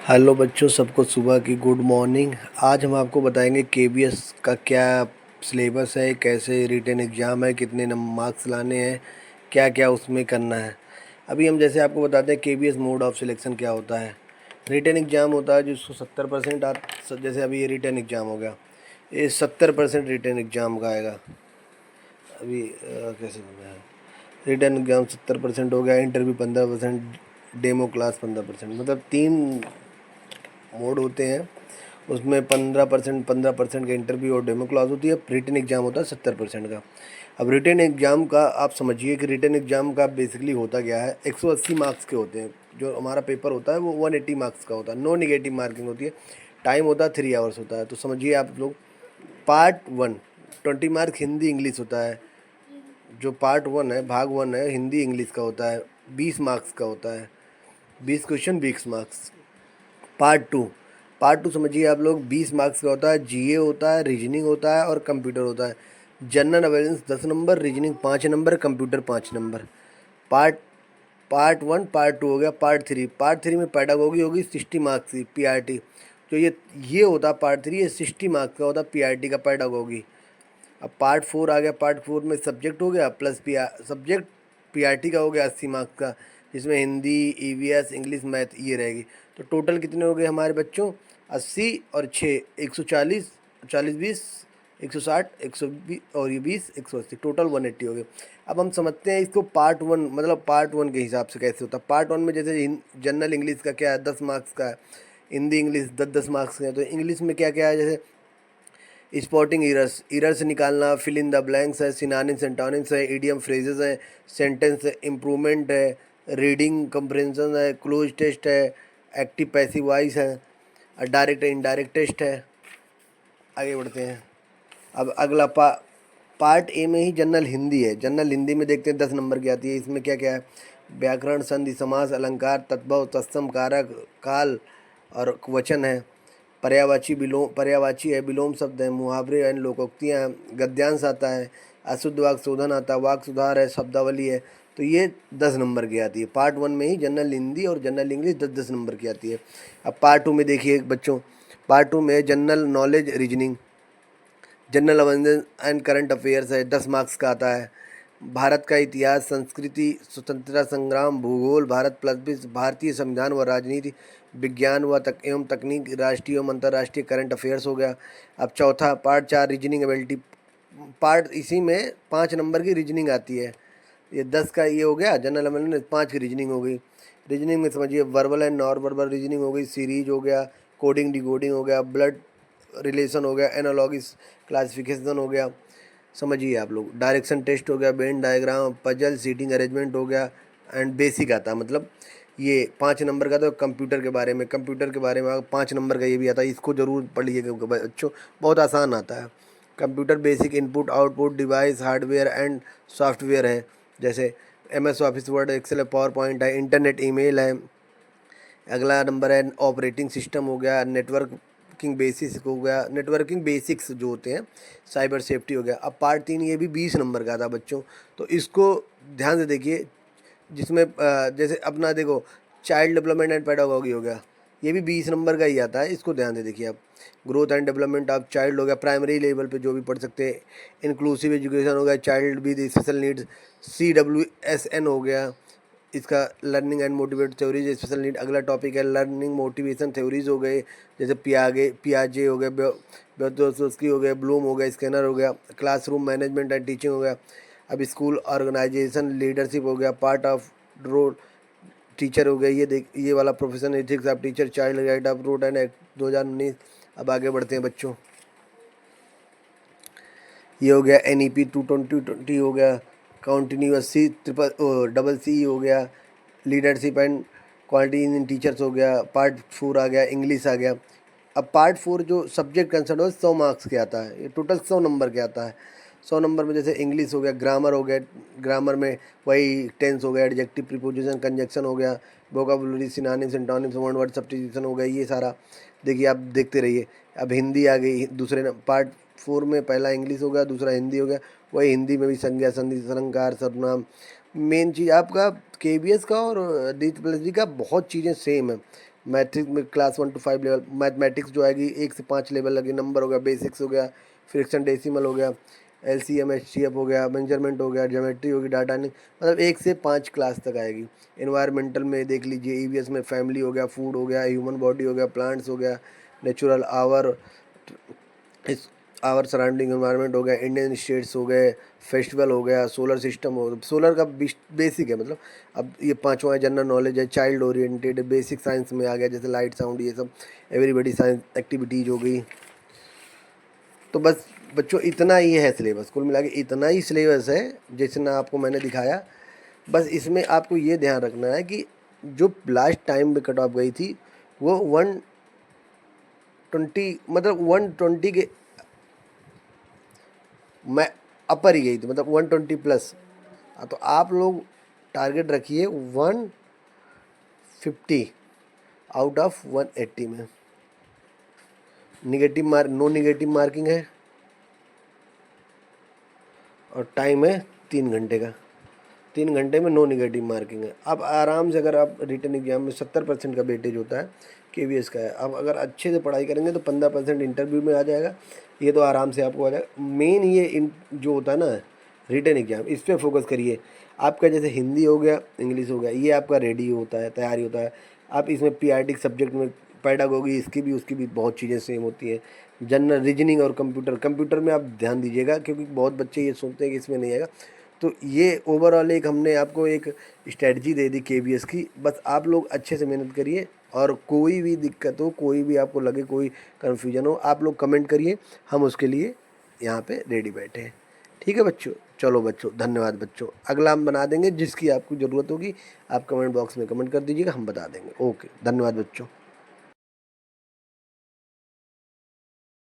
Hello बच्चों, सबको सुबह की गुड मॉर्निंग। आज हम आपको बताएंगे केबीएस का क्या सिलेबस है, कैसे रिटन एग्ज़ाम है, कितने मार्क्स लाने हैं, क्या क्या उसमें करना है। अभी हम जैसे आपको बताते हैं केबीएस मोड ऑफ सिलेक्शन क्या होता है। रिटन एग्ज़ाम होता है जिसको 70% आप, जैसे अभी ये रिटन एग्ज़ाम हो गया, ये 70% रिटन एग्ज़ाम का आएगा। अभी कैसे हो गया, रिटन एग्ज़ाम 70% हो गया, इंटरव्यू 15%, डेमो क्लास 15%, मतलब 3 मोड होते हैं। उसमें 15% का इंटरव्यू और डेमो क्लास होती है। रिटन एग्ज़ाम होता है 70% का। अब रिटन एग्ज़ाम का आप समझिए कि रिटन एग्ज़ाम का बेसिकली होता क्या है, 180 मार्क्स के होते हैं। जो हमारा पेपर होता है वो 180 मार्क्स का होता है, नो निगेटिव मार्किंग होती है। टाइम होता है 3 आवर्स होता है। तो समझिए आप लोग, पार्ट 1 20 मार्क हिंदी इंग्लिश होता है। जो पार्ट 1 है, भाग 1 है, हिंदी इंग्लिश का होता है, 20 मार्क्स का होता है, 20 क्वेश्चन 20 मार्क्स। पार्ट टू समझिए आप लोग, 20 मार्क्स का होता है, जीए होता है, रीजनिंग होता है और कंप्यूटर होता है। General awareness 10 number, reasoning 5 number, computer 5 number. Part part 1 part 2 हो गया। पार्ट थ्री में पैडागोगी होगी, 60 मार्क्स की पीआरटी। तो ये होता है पार्ट 3, ये 60 मार्क्स का होता है पीआरटी का, पैडागोगी। अब पार्ट 4 आ गया। पार्ट 4 में सब्जेक्ट हो गया प्लस सब्जेक्ट पीआरटी का हो गया 80 मार्क्स का, जिसमें हिंदी, ईवीएस, इंग्लिश, मैथ ये रहेगी। तो टोटल कितने हो गए हमारे बच्चों, 80 और 6 140, 40 20 160, 120 और ये 20 180, टोटल 180 हो गए। अब हम समझते हैं इसको पार्ट 1, मतलब पार्ट 1 के हिसाब से कैसे होता है। पार्ट 1 में जैसे जनरल इंग्लिश का क्या है, 10 मार्क्स का है। हिंदी इंग्लिश 10 मार्क्स का है। तो इंग्लिश में क्या क्या है, जैसे स्पॉटिंग इरर्स निकालना, फिल इन द ब्लैंक्स है, सिनोनिम्स एंटोनिम्स है, इडियम फ्रेजेस है, सेंटेंस इम्प्रूवमेंट है, रीडिंग कंप्रेंशन है, क्लोज टेस्ट है, एक्टिव पैसिव वॉइस है, डायरेक्ट इनडायरेक्ट टेस्ट है। आगे बढ़ते हैं। अब अगला पार्ट ए में ही जनरल हिंदी है। जनरल हिंदी में देखते हैं 10 नंबर की आती है। इसमें क्या क्या है, व्याकरण, संधि, समास, अलंकार, तद्भव, तत्सम, कारक, काल और वचन है। पर्यायवाची है, विलोम शब्द है, मुहावरे हैं, लोकोक्तियाँ हैं, गद्यांश आता है, अशुद्ध वाक शोधन आता है, वाक सुधार है, शब्दावली है। तो ये 10 नंबर की आती है। पार्ट 1 में ही जनरल हिंदी और जनरल इंग्लिश 10 10 नंबर की आती है। अब पार्ट 2 में देखिए बच्चों, पार्ट 2 में general knowledge reasoning, general awareness and current affairs है, 10 मार्क्स का आता है। भारत का इतिहास, संस्कृति, स्वतंत्रता संग्राम, भूगोल, भारत प्लस 20, भारतीय संविधान व राजनीति, विज्ञान व एवं तकनीक, राष्ट्रीय एवं अंतर्राष्ट्रीय करंट अफेयर्स हो गया। अब चौथा पार्ट 4 रीजनिंग एबिलिटी पार्ट, इसी में 5 नंबर की रीजनिंग आती है। ये 10 का ये हो गया जनरल अवेयरनेस, 5 की रीजनिंग हो गई। रीजनिंग में समझिए verbal and non verbal reasoning हो गई, सीरीज हो गया, कोडिंग डिकोडिंग हो गया, ब्लड रिलेशन हो गया, एनालॉगिस क्लासिफिकेशन हो गया। समझिए आप लोग, डायरेक्शन टेस्ट हो गया, Venn diagram, puzzle, seating arrangement हो गया एंड बेसिक आता है। मतलब ये 5 नंबर का। तो कंप्यूटर के बारे में 5 नंबर का ये भी आता है, इसको ज़रूर पढ़ लीजिएगा बच्चों, बहुत आसान आता है। Computer basic input output device, hardware and software है, जैसे MS Office, Word, Excel, PowerPoint है, इंटरनेट ईमेल है। अगला नंबर है ऑपरेटिंग सिस्टम हो गया, नेटवर्किंग बेसिक्स हो गया, नेटवर्किंग बेसिक्स जो होते हैं, साइबर सेफ्टी हो गया। अब पार्ट 3 ये भी 20 नंबर का था बच्चों, तो इसको ध्यान से देखिए। जिसमें जैसे अपना देखो, चाइल्ड डेवलपमेंट एंड पेडागॉगी हो गया, ये भी 20 नंबर का ही आता है, इसको ध्यान से देखिए आप। Growth and development of child हो गया, प्राइमरी लेवल पे जो भी पढ़ सकते हैं। इंक्लूसिव एजुकेशन हो गया, child with special needs, CWSN हो गया, इसका learning and motivate theories special need. अगला टॉपिक है लर्निंग मोटिवेशन थ्योरीज हो गए, जैसे पियाजे हो गया, ब्योतोस्की हो गया, ब्लूम हो गया, स्कैनर हो गया, क्लासरूम मैनेजमेंट एंड टीचिंग हो गया। अब स्कूल ऑर्गेनाइजेशन लीडरशिप हो गया, पार्ट ऑफ रोल टीचर हो गया, ये वाला profession ethics of teacher, child right of root and act 2019। अब आगे बढ़ते हैं बच्चों, ये हो गया NEP 22020 हो गया, कंटिन्यूअस CCCC हो गया, leadership and quality in teachers हो गया। पार्ट 4 आ गया, इंग्लिश आ गया। अब पार्ट 4 जो सब्जेक्ट कंसर्न हो 100 मार्क्स के आता है, ये टोटल 100 नंबर के आता है। 100 नंबर में जैसे इंग्लिश हो गया, ग्रामर हो गया, ग्रामर में वही टेंस हो गया, एडजेक्टिव, प्रीपोजिशन, कंजक्शन हो गया, vocabulary, synonyms antonyms, one word substitution हो गया, ये सारा देखिए आप देखते रहिए। अब हिंदी आ गई दूसरे पार्ट 4 में, पहला इंग्लिश हो गया, दूसरा हिंदी हो गया। वही हिंदी में भी संज्ञा, संधि, अलंकार, सर्वनाम, मेन चीज़ आपका केबीएस का और DSSC का बहुत चीज़ें सेम है। मैट्रिक्स में क्लास 1 to 5 लेवल, मैथमेटिक्स जो आएगी 1 से 5 लेवल लगे, नंबर हो गया, बेसिक्स हो गया, फ्रैक्शन डेसिमल हो गया, LCM HCF हो गया, मेजरमेंट हो गया, ज्योमेट्री होगी, डाटा नहीं, मतलब 1 से 5 क्लास तक आएगी। एनवायरमेंटल में देख लीजिए, EVS में फैमिली हो गया, फूड हो गया, ह्यूमन बॉडी हो गया, प्लांट्स हो गया, नेचुरल आवर, इस आवर सराउंडिंग एनवायरनमेंट हो गया, इंडियन स्टेट्स हो गए, फेस्टिवल हो गया, सोलर सिस्टम हो, सोलर का बेसिक है, मतलब अब ये पांचवा जनरल नॉलेज है, चाइल्ड ओरिएंटेड बेसिक साइंस में आ गया, जैसे लाइट साउंड ये सब एवरीबडी साइंस एक्टिविटीज़ हो गई। तो बस बच्चों इतना ही है सिलेबस, कुल मिला के इतना ही सिलेबस है जितना आपको मैंने दिखाया। बस इसमें आपको ये ध्यान रखना है कि जो लास्ट टाइम में कट ऑफ गई थी वो 120, मतलब 120 के मैं अपर ही गई थी, मतलब 120 प्लस। तो आप लोग टारगेट रखिए 150 आउट ऑफ 180 में। Negative mark, no negative marking है और टाइम है 3 घंटे का। 3 घंटे में नो निगेटिव मार्किंग है। अब आराम से अगर आप रिटर्न एग्जाम में 70% का वेटेज होता है, केवीएस का है, अब अगर अच्छे से पढ़ाई करेंगे तो 15% इंटरव्यू में आ जाएगा। ये तो आराम से आपको आ जाएगा। मेन ये जो होता है ना रिटर्न एग्जाम, इस पर फोकस करिए। आपका जैसे हिंदी हो गया, इंग्लिश हो गया, ये आपका रेडी होता है, तैयारी होता है। आप इसमें पीआरटी सब्जेक्ट में पैडागोगी, इसकी भी उसकी भी बहुत चीज़ें सेम होती हैं। जनरल रीजनिंग और कंप्यूटर में आप ध्यान दीजिएगा, क्योंकि बहुत बच्चे ये सोचते हैं कि इसमें नहीं आएगा। तो ये ओवरऑल एक हमने आपको एक स्ट्रेटजी दे दी केबीएस की। बस आप लोग अच्छे से मेहनत करिए, और कोई भी दिक्कत हो, कोई भी आपको लगे, कोई कन्फ्यूजन हो, आप लोग कमेंट करिए, हम उसके लिए यहाँ पे रेडी बैठे हैं। ठीक है बच्चों, चलो बच्चों, धन्यवाद बच्चों। अगला हम बना देंगे, जिसकी आपको ज़रूरत होगी आप कमेंट बॉक्स में कमेंट कर दीजिएगा, हम बता देंगे। ओके, धन्यवाद बच्चों।